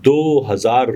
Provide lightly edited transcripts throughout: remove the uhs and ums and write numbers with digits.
2000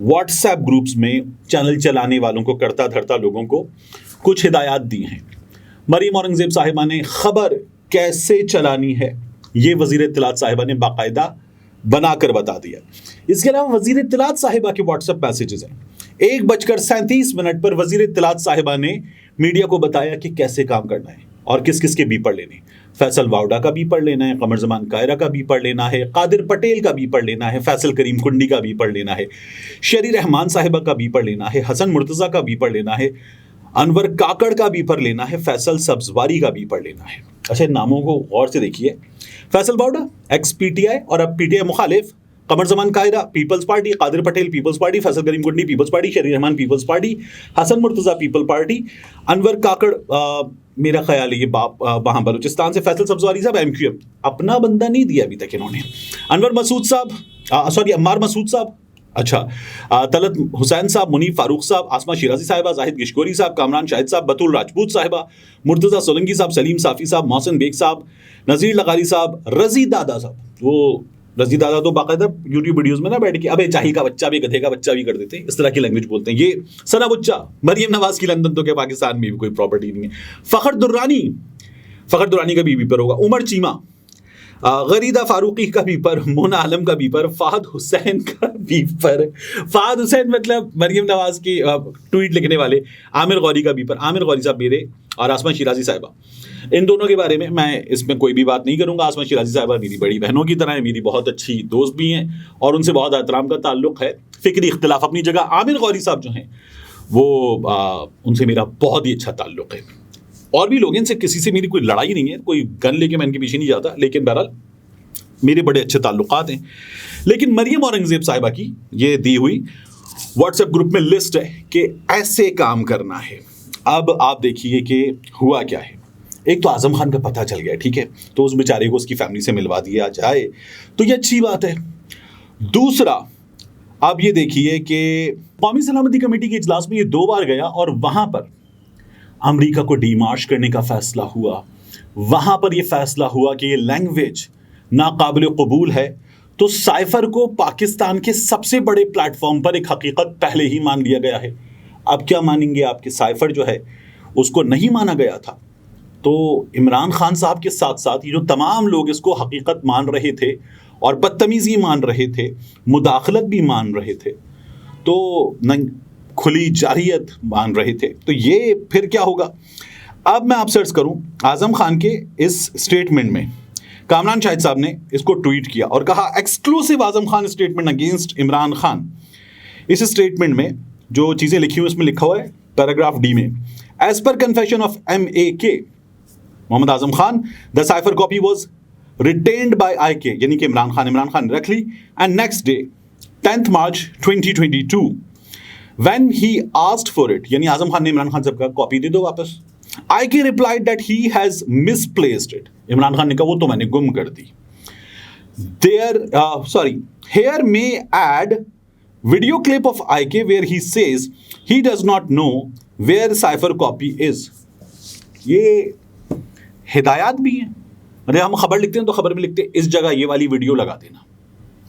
what's app groups میں channel چلانے والوں کو، کرتا دھرتا لوگوں کو کچھ ہدایات دی ہیں. مریم اورنگزیب صاحبہ نے خبر کیسے چلانی ہے یہ وزیر اطلاعات صاحبہ نے باقاعدہ بنا کر بتا دیا. اس کے علاوہ وزیر اطلاعات صاحبہ کے واٹس ایپ میسیجز ہیں. 1:37 پر وزیر اطلاعات صاحبہ نے میڈیا کو بتایا کہ کیسے کام کرنا ہے اور کس کس کے بیپر لینے. فیصل واوڈا کا بیپر لینا ہے، قمر زمان کائرہ کا بیپر لینا ہے، قادر پٹیل کا بیپر لینا ہے، فیصل کریم کنڈی کا بیپر لینا ہے، شیری رحمان صاحبہ کا بیپر لینا ہے، حسن مرتضیٰ کا بیپر لینا ہے، انور کاکڑ کا بیپر لینا ہے، فیصل سبزواری کا بیپر لینا ہے. اچھا ناموں کو غور سے دیکھیے. Faisal Vawda x P T I اور اب پی ٹی آئی مخالف، قمر زمان کائرہ پیپلز پارٹی، قادر پٹیل پیپلز پارٹی، فیصل کریم کنڈی پیپلز پارٹی، شیری رحمان پیپلز پارٹی، حسن مرتضیٰ پیپل پارٹی، انور کاکڑ میرا خیال ہے یہ وہاں بلوچستان سے، فیصل سبزواری صاحب ایم کیو ایم. اپنا بندہ نہیں دیا ابھی تک انہوں نے. انور مسعود صاحب عمار مسعود صاحب، اچھا طلعت حسین صاحب، منیب فاروق صاحب، آسمہ شیرازی صاحبہ، زاہد گشگوری صاحب، کامران شاہد صاحب، بطول راجپوت صاحبہ، مرتضیٰ سولنگی صاحب، سلیم صافی صاحب، محسن بیگ صاحب، نذیر لغاری صاحب، رضی دادا صاحب. وہ رضی دادا تو باقاعدہ یوٹیوب ویڈیوز میں نہ بیٹھ کے ابے جاہل کا بچہ بھی، گدھے کا بچہ بھی کر دیتے ہیں، اس طرح کی لینگویج بولتے ہیں. یہ ثنا بچہ مریم نواز کی لندن تو کہ پاکستان میں بھی کوئی پراپرٹی نہیں ہے. فخر درانی کا بھی بیپر ہوگا. عمر چیمہ، غریدہ فاروقی کا بیپر، مونا عالم کا بیپر، فہد حسین کا بیپر. فہد حسین مطلب مریم نواز کی ٹویٹ لکھنے والے. عامر غوری کا بیپر. عامر غوری صاحب میرے اور آسمہ شیرازی صاحبہ، ان دونوں کے بارے میں اس میں کوئی بھی بات نہیں کروں گا. آسمہ شیرازی صاحبہ میری بڑی بہنوں کی طرح ہیں، میری بہت اچھی دوست بھی ہیں اور ان سے بہت احترام کا تعلق ہے. فکری اختلاف اپنی جگہ. عامر غوری صاحب جو ہیں وہ ان سے میرا بہت ہی اچھا تعلق ہے. اور بھی لوگ ہیں، ان سے کسی سے میری کوئی لڑائی نہیں ہے، کوئی گن لے کے میں ان کے پیچھے نہیں جاتا، لیکن بہرحال میرے بڑے اچھے تعلقات ہیں. لیکن مریم اورنگزیب صاحبہ کی یہ دی ہوئی واٹس ایپ گروپ میں لسٹ ہے کہ ایسے کام کرنا ہے. اب آپ دیکھیے کہ ہوا کیا ہے. ایک تو اعظم خان کا پتہ چل گیا، ٹھیک ہے، تو اس بیچارے کو اس کی فیملی سے ملوا دیا جائے تو یہ اچھی بات ہے. دوسرا آپ یہ دیکھیے کہ قومی سلامتی کمیٹی کے اجلاس میں یہ 2 بار گیا اور وہاں پر امریکہ کو ڈی مارچ کرنے کا فیصلہ ہوا. وہاں پر یہ فیصلہ ہوا کہ یہ لینگویج ناقابل قبول ہے. تو سائفر کو پاکستان کے سب سے بڑے پلیٹ فارم پر ایک حقیقت پہلے ہی مان لیا گیا ہے. اب کیا مانیں گے آپ کے سائفر جو ہے اس کو نہیں مانا گیا تھا. تو عمران خان صاحب کے ساتھ ساتھ یہ جو تمام لوگ اس کو حقیقت مان رہے تھے اور بدتمیزی مان رہے تھے، مداخلت بھی مان رہے تھے، تو کھلی جارحیت مان رہے تھے، تو یہ پھر کیا ہوگا. اب میں آپ سے عرض کروں، اعظم خان کے اس سٹیٹمنٹ میں کامران شاہد صاحب نے اس کو ٹویٹ کیا اور کہا exclusive Azam Khan statement against Imran Khan. اس سٹیٹمنٹ میں جو چیزیں لکھی ہوئی اس میں لکھا ہوا ہے پیراگراف ڈی میں، as per confession of MAK Muhammad Azam Khan the cipher copy was retained by IK یعنی کہ عمران خان رکھ لی. and next day 10th March 2022 when he asked for it یعنی اعظم خان نے عمران خان صاحب کا کاپی دے دو واپس. IK replied that he has misplaced it. Imran Khan نے کہا وہ تو میں نے گم کر دی. Here may add video clip of IK where he says he does not know where the cipher copy is. یہ ہدایات بھی ہیں. مطلب ہم خبر لکھتے ہیں تو خبر میں لکھتے ہیں اس جگہ یہ والی ویڈیو لگا دینا.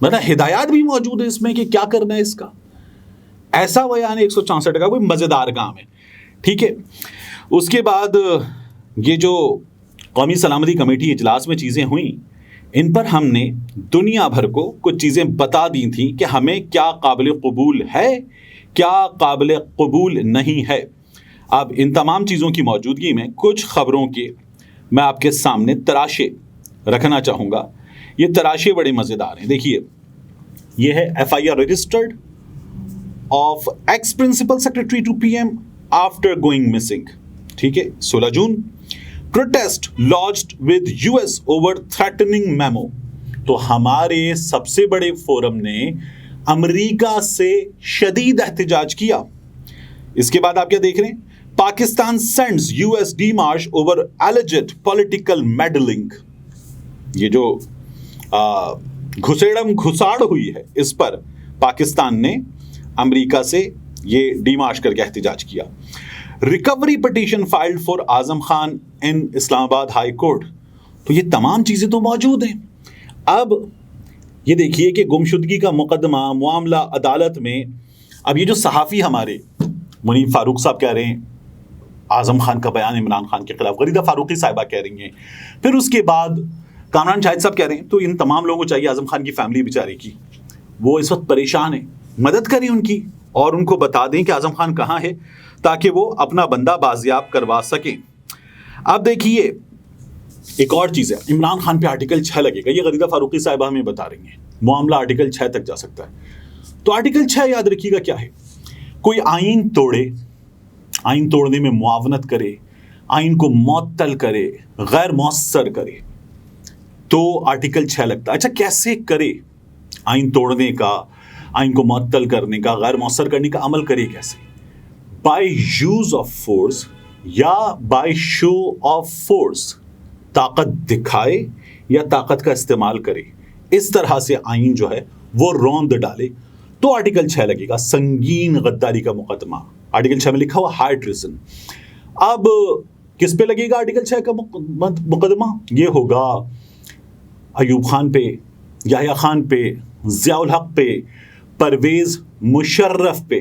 مطلب ہدایات بھی موجود ہے اس میں کہ کیا کرنا ہے اس کا. ایسا بیان 164 کا کوئی مزیدار کام ہے. ٹھیک ہے. اس کے بعد یہ جو قومی سلامتی کمیٹی اجلاس میں چیزیں ہوئیں، ان پر ہم نے دنیا بھر کو کچھ چیزیں بتا دی تھیں کہ ہمیں کیا قابل قبول ہے، کیا قابل قبول نہیں ہے. اب ان تمام چیزوں کی موجودگی میں کچھ خبروں کے میں آپ کے سامنے تراشے رکھنا چاہوں گا. یہ تراشے بڑے مزیدار ہیں. دیکھیے یہ ہے FIR registered of ex principal secretary to PM after going missing. ٹھیک ہے. 16 June protest launched with US over threatening memo. تو ہمارے سب سے بڑے فورم نے امریکہ سے شدید احتجاج کیا. اس کے بعد آپ کیا دیکھ رہے ہیں، Pakistan sends US demarche over alleged political meddling. یہ جو گھساڑ ہوئی ہے اس پر پاکستان نے امریکہ سے یہ ڈیمارش کر کے احتجاج کیا. Recovery petition filed for Azam Khan ان اسلام آباد ہائی کورٹ. تو یہ تمام چیزیں تو موجود ہیں. اب یہ دیکھیے کہ گمشدگی کا مقدمہ معاملہ عدالت میں اب یہ جو صحافی ہمارے منیب فاروق صاحب کہہ رہے ہیں اعظم خان کا بیان عمران خان کے خلاف، غریدہ فاروقی صاحبہ کہہ رہی ہیں، پھر اس کے بعد کامران شاہد صاحب کہہ رہے ہیں، تو ان تمام لوگوں کو چاہیے اعظم خان کی فیملی بیچاری کی، وہ اس وقت پریشان ہیں، مدد کریں ان کی اور ان کو بتا دیں کہ اعظم خان کہاں ہے تاکہ وہ اپنا بندہ بازیاب کروا سکیں۔ اب دیکھیے ایک اور چیز ہے، عمران خان پہ آرٹیکل 6 لگے گا، یہ غریدہ فاروقی صاحبہ ہمیں بتا رہی ہیں، معاملہ آرٹیکل 6 تک جا سکتا ہے۔ تو آرٹیکل 6 یاد رکھیے گا کیا ہے، کوئی آئین توڑے، آئین توڑنے میں معاونت کرے، آئین کو معطل کرے، غیر مؤثر کرے تو آرٹیکل 6 لگتا ہے۔ اچھا کیسے کرے آئین توڑنے کا، آئین کو معطل کرنے کا، غیر مؤثر کرنے کا عمل کرے کیسے؟ بائی یوز آف فورس یا بائی شو آف فورس، طاقت دکھائے یا طاقت کا استعمال کرے، اس طرح سے آئین جو ہے وہ روند ڈالے تو آرٹیکل 6 لگے گا، سنگین غداری کا مقدمہ۔ آرٹیکل 6 میں لکھا ہوا ہائی ٹریزن۔ اب کس پہ لگے گا آرٹیکل 6 کا مقدمہ؟ یہ ہوگا ایوب خان پہ، یحییٰ خان پہ، ضیاء الحق پہ، پرویز مشرف پہ۔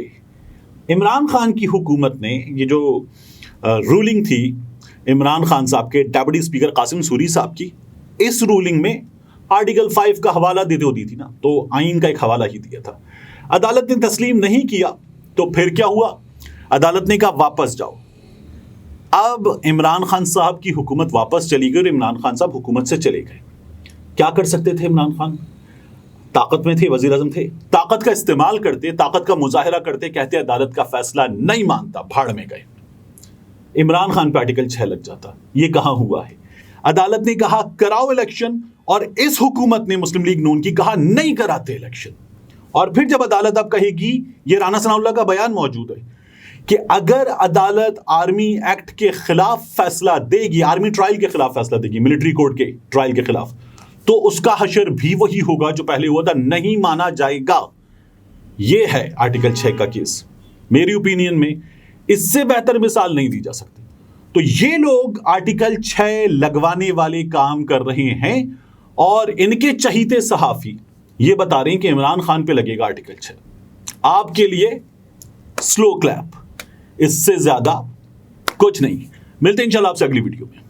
عمران خان کی حکومت نے یہ جو رولنگ تھی عمران خان صاحب کے ڈیپٹی اسپیکر قاسم سوری صاحب کی، اس رولنگ میں آرٹیکل 5 کا حوالہ دیتے ہوتی تھی نا، تو آئین کا ایک حوالہ ہی دیا تھا۔ عدالت نے تسلیم نہیں کیا تو پھر کیا ہوا؟ عدالت نے کہا واپس جاؤ۔ اب عمران خان صاحب کی حکومت واپس چلی گئی اور عمران خان صاحب حکومت سے چلے گئے۔ کیا کر سکتے تھے عمران خان؟ طاقت میں تھے، وزیر اعظم تھے، طاقت کا استعمال کرتے، طاقت کا مظاہرہ کرتے، کہتے عدالت کا فیصلہ نہیں مانتا، بھاڑ میں گئے۔ عمران خان پہ آرٹیکل 6 لگ جاتا۔ یہ کہاں ہوا ہے؟ عدالت نے کہا کراؤ الیکشن اور اس حکومت نے مسلم لیگ نون کی کہا نہیں کراتے الیکشن۔ اور پھر جب عدالت اب کہے گی، یہ رانا ثناء اللہ کا بیان موجود ہے کہ اگر عدالت آرمی ایکٹ کے خلاف فیصلہ دے گی، آرمی ٹرائل کے خلاف فیصلہ دے گی، ملٹری کورٹ کے ٹرائل کے خلاف، تو اس کا حشر بھی وہی ہوگا جو پہلے ہوا تھا، نہیں مانا جائے گا۔ یہ ہے آرٹیکل 6 کا کیس۔ میری اوپینین میں اس سے بہتر مثال نہیں دی جا سکتی۔ تو یہ لوگ آرٹیکل 6 لگوانے والے کام کر رہے ہیں اور ان کے چہیتے صحافی یہ بتا رہے ہیں کہ عمران خان پہ لگے گا آرٹیکل 6۔ آپ کے لیے سلو کلیپ، اس سے زیادہ کچھ نہیں۔ ملتے ہیں انشاءاللہ آپ سے اگلی ویڈیو میں۔